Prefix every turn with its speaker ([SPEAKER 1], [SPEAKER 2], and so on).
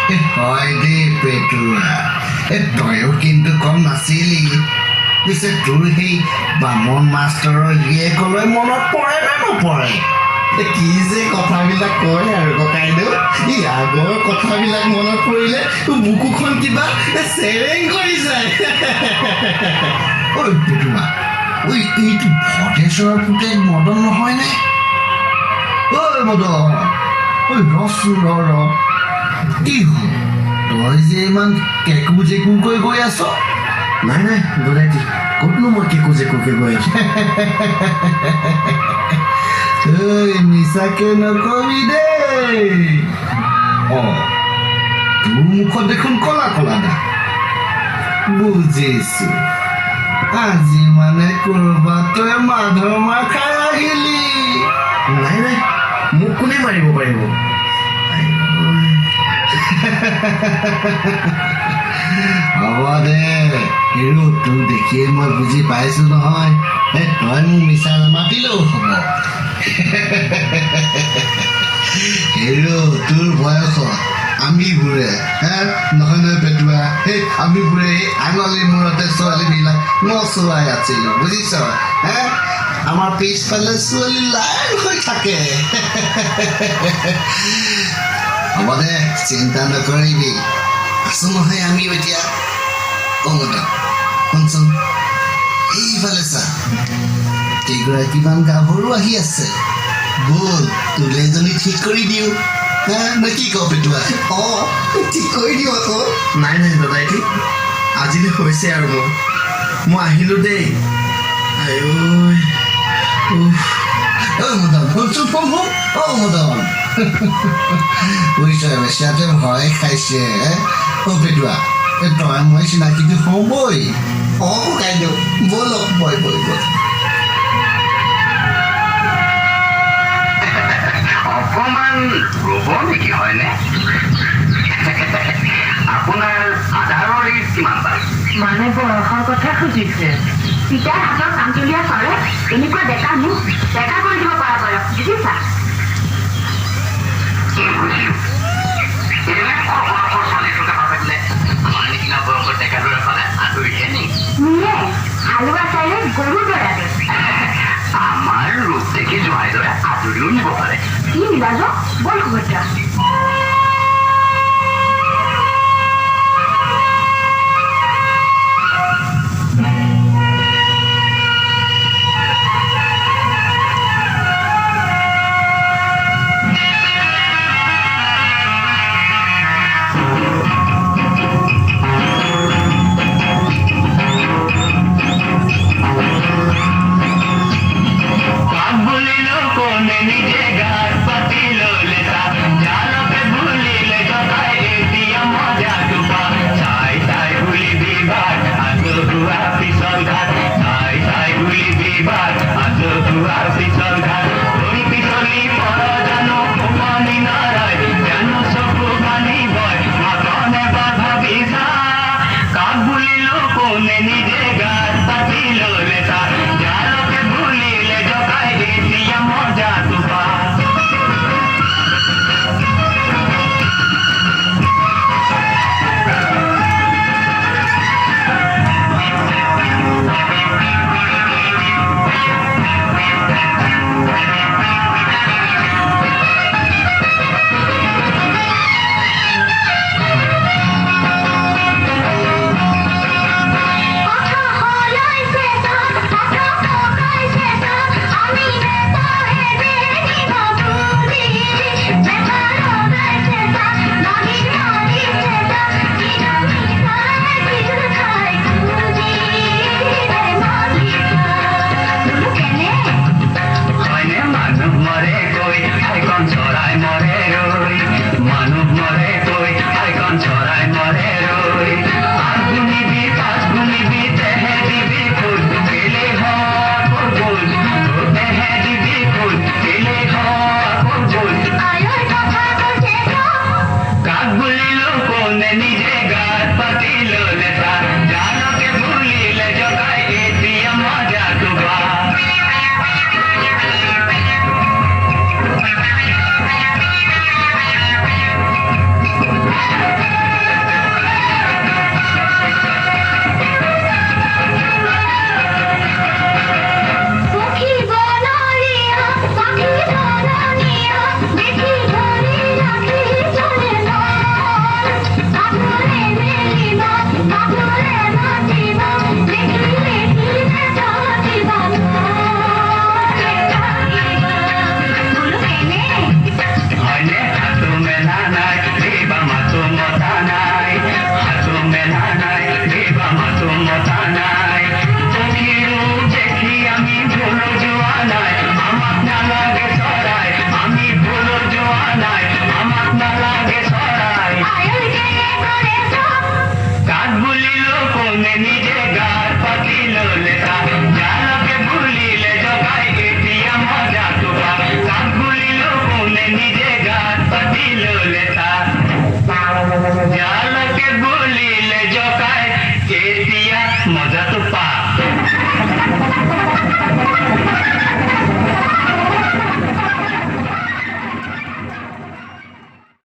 [SPEAKER 1] হয় দে পেটুৱা তয়ো কিন্তু কম নাছিলি পিছে তোৰ সেই বামন মাষ্টৰৰ গিয়েকলৈ মনত পৰে নে নপৰে
[SPEAKER 2] কি যে কথাবিলাক কয় আৰু ককাইদেউ ই আগৰ কথাবিলাক মনত পৰিলে বুকুখন কিবা চেৰেং কৰি যায়
[SPEAKER 1] ঐ পেটুৱা ঐ এইটো ভদেশ্বৰৰ পুতেক মদন নহয়নে ঐ মদন ঐ ৰচোন ৰ কি হ'ল তই যে ইমান কেকু জেকুকৈ গৈ আছ
[SPEAKER 2] নাই নাই দদাইটি ক'তনো মই কেকু জেকুকৈ গৈ আছো
[SPEAKER 1] ঐ মিছাকে নকবি দেই তোৰ মুখত দেখোন কলা কলা দা বুজিছো আজি মানে কৰবাত তই মাধৰ মাৰ খাই আহিলি
[SPEAKER 2] নাই নাই মোক কোনে মাৰিব পাৰিব
[SPEAKER 1] হ'ব দে হিৰো তোৰ দেখিয়ে মই বুজি পাইছো নহয় তই মোক মিছা নামাতিলেও হ'ব হিৰো তোৰ বয়সত আমিবোৰে নহয় নহয় পেটুৱা আমিবোৰে আঙুলি মূৰতে ছোৱালীবিলাক নচুৱাই আছিলো বুজিছ আমাৰ পিছফালে ছোৱালী লাইন হৈ থাকে হ'ব দে চিন্তা নকৰিবি আছো নহয় আমি এতিয়া শুনচোন এইফালে চা কেইগৰাকীমান গাভৰু আহি আছে ব'ল তোলে এজনী ঠিক কৰি দিওঁ মই কি কওঁ পেটুৱা
[SPEAKER 2] ঠিক কৰি দিওঁ আকৌ নাই নাই দাদাইটি আজিলৈ হৈছে আৰু মই আহিলোঁ দেই
[SPEAKER 1] মদন শুনচোন শুন মদন বুজিছ বেচাতে ভয় খাইছে পেটুৱা তই মই চিনাকিটো হ'বই
[SPEAKER 2] ককাইদেউ ব'লক বয় বয় বল
[SPEAKER 3] অকমান ৰ'ব নেকি হয়নে আপোনাৰ আধাৰৰ ৰেট কিমান বাৰু
[SPEAKER 4] মানে বয়সৰ কথা খুজিছে পিতাৰ হাতৰ কামচলীয়া চলে এনেকুৱা ডেকা মোক ডেকা কৰি দিব পৰা বয়স বুজিছা হালোৱা চাইলে গৰু দৰা
[SPEAKER 3] আমাৰ ৰূপ দেখি জোঁৱাই দৰে আদৰিও নিব পাৰে
[SPEAKER 4] কি মিলাজ বল সুভদ্ৰা
[SPEAKER 3] নিজে গাছ পাতি লো লেতা জালকে ললে তাক জালকে বুলিলে জকাই এতিয়া মজাটো